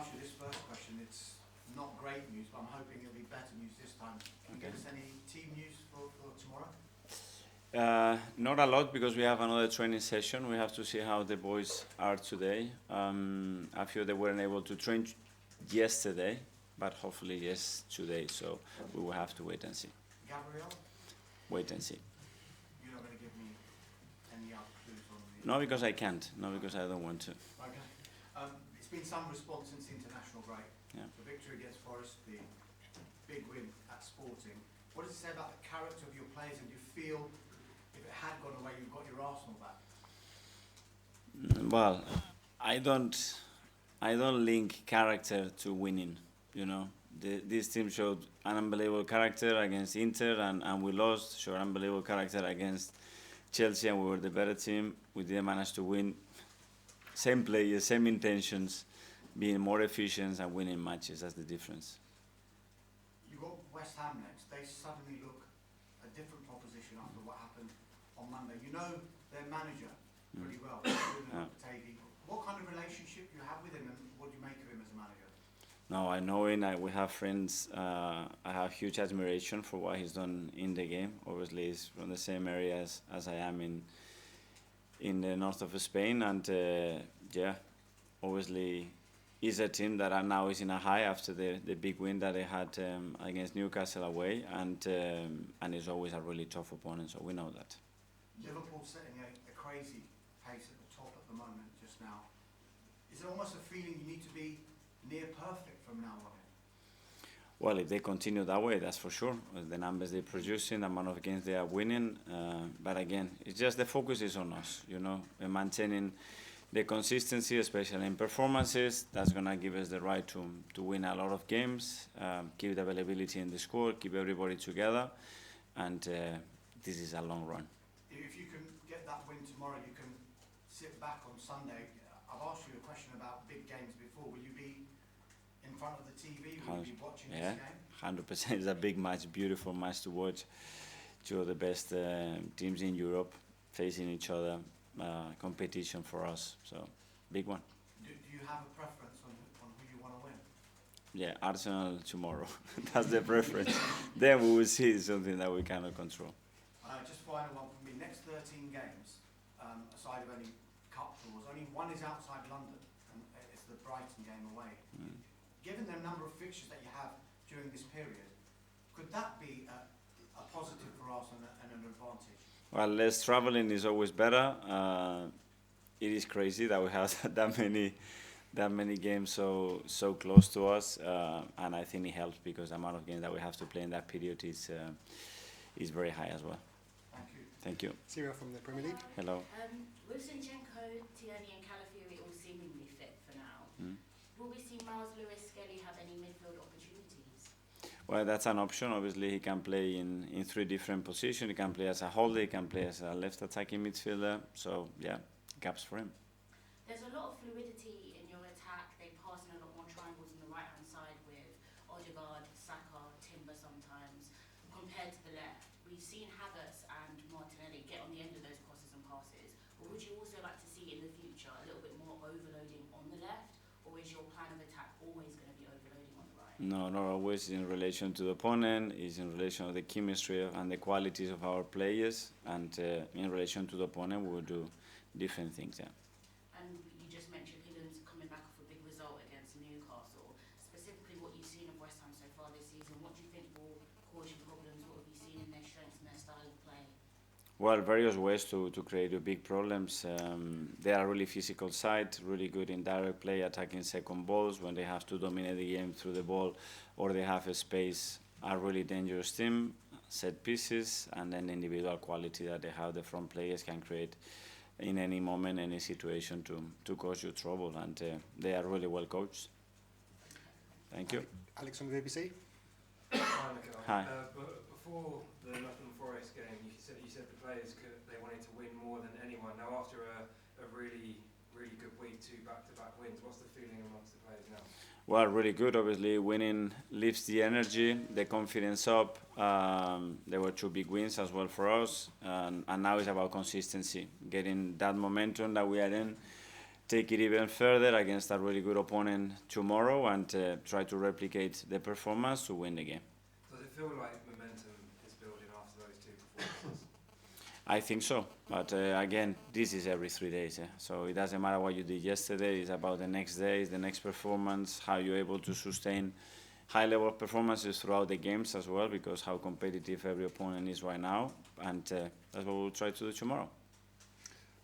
ask you this first question. It's not great news, but I'm hoping it'll be better news this time. Can you give us any team news for tomorrow? Not a lot, because we have another training session. We have to see how the boys are today. I feel they weren't able to train yesterday, but hopefully yes today. So we will have to wait and see. Gabriel? Wait and see. You're not going to give me any other clues on the... No, because I can't. No, because I don't want to. Okay. It's been some response since the international break. Yeah. The victory against Forest, the big win at Sporting. What does it say about the character of your players, and do you feel if it had gone away, you've got your Arsenal back? Well, I don't link character to winning. You know, this team showed an unbelievable character against Inter, and we lost. Showed unbelievable character against Chelsea, and we were the better team. We didn't manage to win. Same players, same intentions, being more efficient and winning matches. That's the difference. You got West Ham next. They suddenly look a different proposition after what happened on Monday. You know their manager pretty well, Julen Lopetegui. What kind of relationship you have with him, and what do you make of him as a manager? No, I know him. We have friends. I have huge admiration for what he's done in the game. Obviously, he's from the same area as I am in the north of Spain, and yeah, obviously, is a team that now is in a high after the big win that they had against Newcastle away, and it's always a really tough opponent. So we know that. Liverpool setting a crazy pace at the top at the moment just now. Is it almost a feeling you need to be near perfect from now on? Well, if they continue that way, that's for sure. With the numbers they're producing, the amount of games they are winning. But again, it's just the focus is on us, you know, maintaining the consistency, especially in performances. That's going to give us the right to win a lot of games, keep the availability in the squad, keep everybody together. And this is a long run. If you can get that win tomorrow, you can sit back on Sunday. I've asked you a question about big games before. Will you be in front of the TV? Will you be watching this game? 100%. It's a big match, beautiful match to watch. Two of the best teams in Europe facing each other. Competition for us, so big one. Do you have a preference on who you want to win? Yeah, Arsenal tomorrow. That's the preference. Then we will see something that we cannot control. Just final one for me. Next 13 games, aside of any cup draws, only one is outside London, and it's the Brighton game away. Given the number of fixtures that you have during this period, could that be a positive for Arsenal and an advantage? Well, less traveling is always better. It is crazy that we have that many games so close to us, and I think it helps because the amount of games that we have to play in that period is very high as well. Thank you. Thank you. Syria from the Premier League. Hello. With Zinchenko, Tierney and Calafiori all seemingly fit for now, will we see Miles Lewis-Skelly have any midfield opportunities? Well, that's an option. Obviously, he can play in three different positions. He can play as a holder, he can play as a left attacking midfielder. So, yeah, gaps for him. There's a lot of fluidity in your attack. They pass in a lot more triangles on the right-hand side with Odegaard, Saka, Timber sometimes, compared to the left. We've seen Havertz and Martinelli get on the end of those crosses and passes. But would you also like to see in the future a little bit more overloading on the left? Or is your plan of attack always going to be overloading on the right? No, not always. In relation to the opponent, it's in relation to the chemistry and the qualities of our players, and in relation to the opponent, we will do different things. Yeah. And you just mentioned Higgins coming back off a big result against Newcastle. Specifically, what you've seen of West Ham so far this season, what do you think will cause you problems? What have you seen in their strengths and their style of play? Well, various ways to create big problems. They are a really physical side, really good in direct play, attacking second balls when they have to dominate the game through the ball or they have a space. A really dangerous team, set pieces, and then the individual quality that they have. The front players can create in any moment, any situation to cause you trouble, and they are really well coached. Thank you. Alex from the BBC. Hi, Mikel. Hi. But before the Nottingham Forest game, you said the players they wanted to win more than anyone. Now, after a really good week, 2 back-to-back wins, what's the feeling amongst the players now? Well, really good. Obviously, winning lifts the energy, the confidence up. There were 2 big wins as well for us, and now it's about consistency, getting that momentum that we are in, take it even further against a really good opponent tomorrow and try to replicate the performance to win the game. Does it feel like momentum is building after those two performances? I think so, but again, this is every 3 days, so it doesn't matter what you did yesterday. It's about the next days, the next performance, how you're able to sustain high-level performances throughout the games as well, because how competitive every opponent is right now, and that's what we'll try to do tomorrow.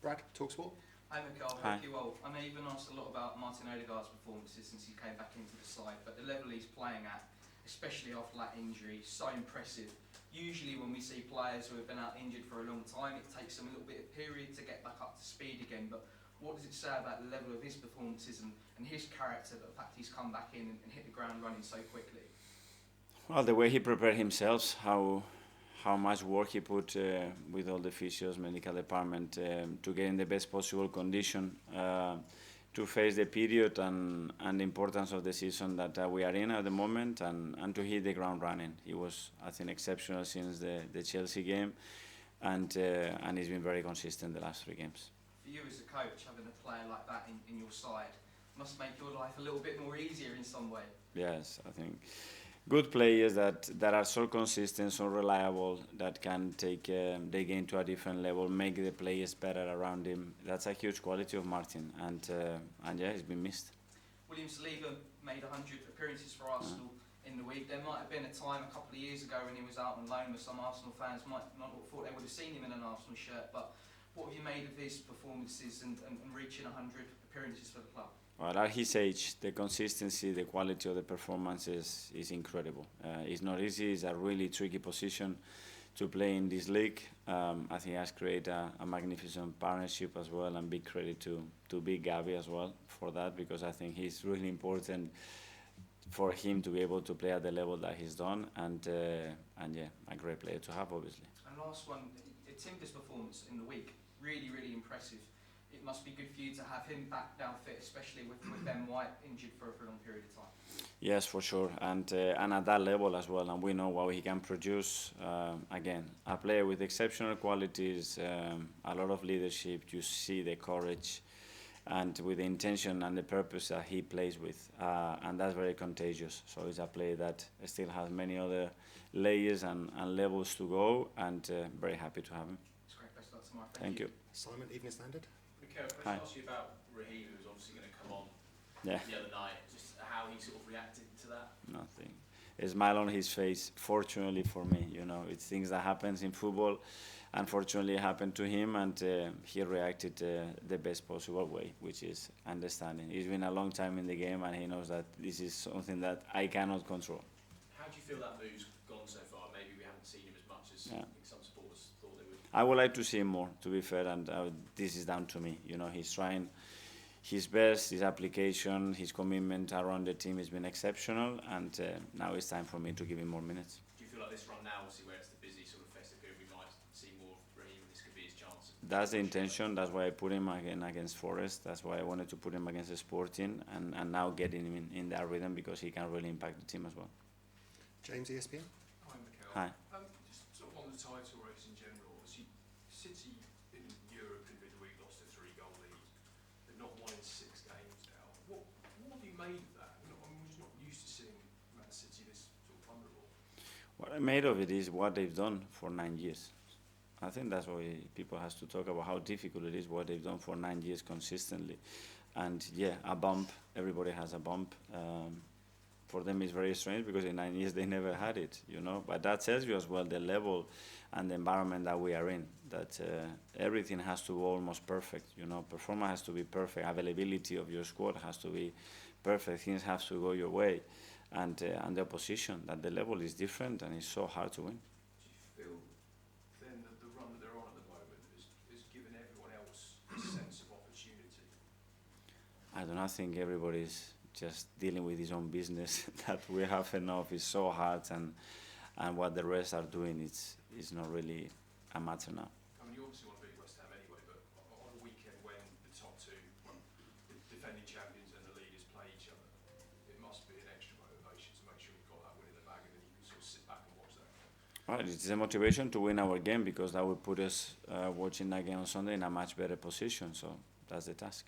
Brad, TalkSport. Hi Mikel, Hi. hope you're well. I know you've been asked a lot about Martin Odegaard's performances since he came back into the side, but the level he's playing at, especially after that injury, so impressive. Usually when we see players who have been out injured for a long time, it takes them a little bit of period to get back up to speed again, but what does it say about the level of his performances and his character, the fact he's come back in and hit the ground running so quickly? Well, the way he prepared himself, how much work he put with all the physios, medical department, to get in the best possible condition to face the period and the importance of the season that we are in at the moment, and to hit the ground running. He was, I think, exceptional since the Chelsea game, and he's been very consistent the last 3 games. For you as a coach, having a player like that in your side must make your life a little bit more easier in some way. Yes, I think good players that are so consistent, so reliable, that can take the game to a different level, make the players better around him. That's a huge quality of Martin, and yeah, he's been missed. William Saliba made 100 appearances for Arsenal in the week. There might have been a time a couple of years ago when he was out on loan where some Arsenal fans might not have thought they would have seen him in an Arsenal shirt, but what have you made of his performances and reaching 100 appearances for the club? Well, at his age, the consistency, the quality of the performances is incredible. It's not easy. It's a really tricky position to play in this league. I think he has created a magnificent partnership as well, and big credit to Big Gabi as well for that, because I think he's really important for him to be able to play at the level that he's done, and yeah, a great player to have, obviously. And last one, Timber's performance in the week, really, really impressive. It must be good for you to have him back down fit, especially with Ben White injured for a long period of time. Yes, for sure, and at that level as well, and we know what he can produce. Again, a player with exceptional qualities, a lot of leadership. You see the courage, and with the intention and the purpose that he plays with, and that's very contagious. So he's a player that still has many other layers and levels to go, and very happy to have him. It's great. Best of luck tomorrow. Thank you. Simon, Evening Standard. Mikel, can I Hi. just ask you about Raheem, who was obviously going to come on Yeah. the other night, just how he sort of reacted to that? Nothing. A smile on his face. Fortunately for me, it's things that happens in football. Unfortunately, it happened to him, and he reacted the best possible way, which is understanding. He's been a long time in the game, and he knows that this is something that I cannot control. How do you feel that move's gone so far? Maybe we haven't seen him as much as I think some supporters thought they would. I would like to see him more, to be fair, and this is down to me. He's trying his best, his application, his commitment around the team has been exceptional, and now it's time for me to give him more minutes. Do you feel like this run now, obviously where it's the busy sort of festive period, we might see more of Raheem, this could be his chance? That's the intention. That's why I put him again against Forest. That's why I wanted to put him against the Sporting, and now getting him in that rhythm, because he can really impact the team as well. James, ESPN. Hi, Mikel. Hi. Just sort of on the title race in general, obviously City in Europe in midweek lost a 3-goal lead. They've not won in 6 games now. What have you made of that? I'm just not used to seeing Man City this sort of vulnerable. What I made of it is what they've done for 9 years. I think that's why people has to talk about how difficult it is, what they've done for 9 years consistently. And yeah, a bump, everybody has a bump. For them it's very strange, because in 9 years they never had it, But that tells you as well the level and the environment that we are in, that everything has to be almost perfect, Performance has to be perfect, availability of your squad has to be perfect, things have to go your way, and the opposition, that the level is different and it's so hard to win. Do you feel then that the run that they're on at the moment is giving everyone else a sense of opportunity? I do not think everybody's just dealing with his own business, that we have enough is so hard, and what the rest are doing is not really a matter now. I mean, you obviously want to beat West Ham anyway, but on a weekend when the top two, the defending champions and the leaders play each other, it must be an extra motivation to make sure you've got that win in the bag, and then you can sort of sit back and watch that. Well, it's a motivation to win our game, because that will put us watching that game on Sunday in a much better position, so that's the task.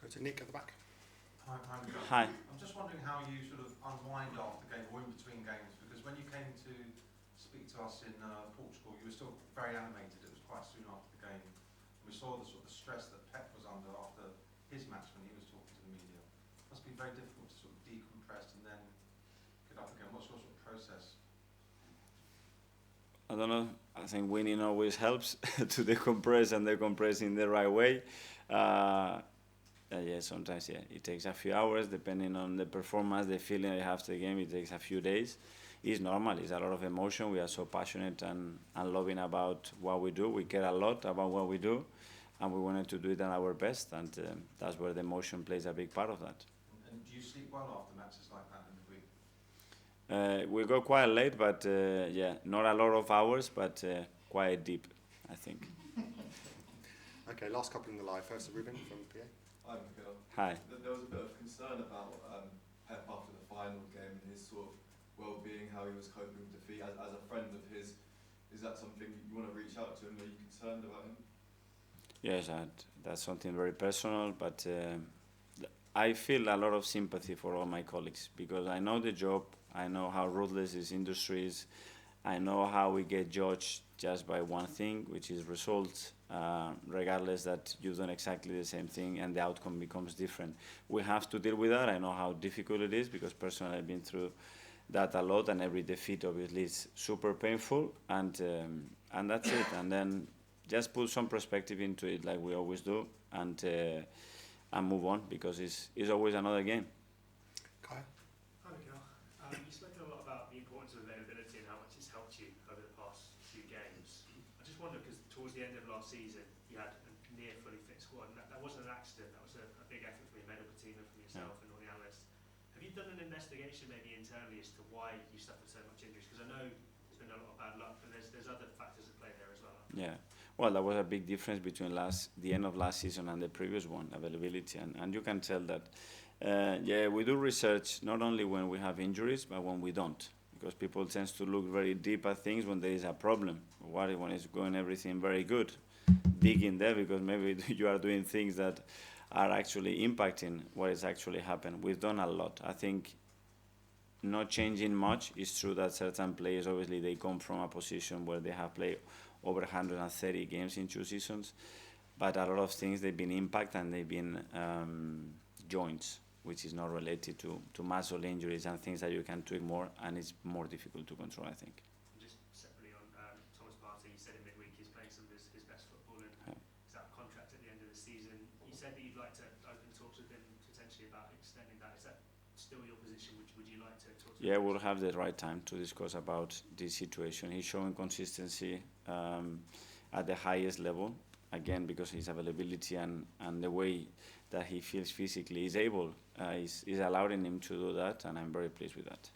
Go to Nick at the back. Hi, Miguel. Hi. I'm just wondering how you sort of unwind after the game or in between games, because when you came to speak to us in Portugal, you were still very animated. It was quite soon after the game. We saw the sort of stress that Pep was under after his match when he was talking to the media. It must be very difficult to sort of decompress and then get up again. What's your sort of process? I don't know. I think winning always helps to decompress and decompress in the right way. Yeah, sometimes it takes a few hours depending on the performance, the feeling I have after the game. It takes a few days. It's normal. It's a lot of emotion. We are so passionate and loving about what we do. We care a lot about what we do, and we wanted to do it at our best. And that's where the emotion plays a big part of that. And do you sleep well after matches like that in the week? We go quite late, but yeah, not a lot of hours, but quite deep, I think. Okay, last couple in the live. First, Ruben from PA. Hi, Mikel. Hi. There was a bit of concern about Pep after the final game and his sort of well-being, how he was coping with defeat. As a friend of his, is that something you want to reach out to him? Are you concerned about him? Yes, that's something very personal, but I feel a lot of sympathy for all my colleagues because I know the job, I know how ruthless this industry is, I know how we get judged just by one thing, which is results, regardless that you've done exactly the same thing and the outcome becomes different. We have to deal with that. I know how difficult it is because personally I've been through that a lot, and every defeat obviously is super painful, and that's it. And then just put some perspective into it like we always do, and move on because it's always another game. Kaya? Hi, Mikel. You spoke a lot about the importance of availability and how much it's helped you over the past few games. I just wonder, because towards the end of last season, you had a near fully fit squad, and that wasn't an accident. That was a big effort from your medical team and from yourself and all the analysts. Have you done an investigation maybe internally as to why you suffered so much injuries? Because I know there's been a lot of bad luck, but there's other factors at play there as well. Yeah. Well, there was a big difference between the end of last season and the previous one, availability, and you can tell that. Yeah, we do research not only when we have injuries, but when we don't, because people tend to look very deep at things when there is a problem. What when it's going everything very good? Dig in there because maybe you are doing things that are actually impacting what is actually happened. We've done a lot. I think not changing much. It's true that certain players, obviously, they come from a position where they have played over 130 games in 2 seasons, but a lot of things they've been impact and they've been joints, which is not related to muscle injuries and things that you can tweak more, and it's more difficult to control, I think. Just separately on Thomas Partey, you said in midweek he's playing some of his best football and he's out of contract at the end of the season. You said that you'd like to open talks with him potentially about extending that. Is that still your position? Would you like to talk to him? Yeah, we'll have the right time to discuss about this situation. He's showing consistency at the highest level, again, because his availability and the way that he feels physically is able, is allowing him to do that, and I'm very pleased with that.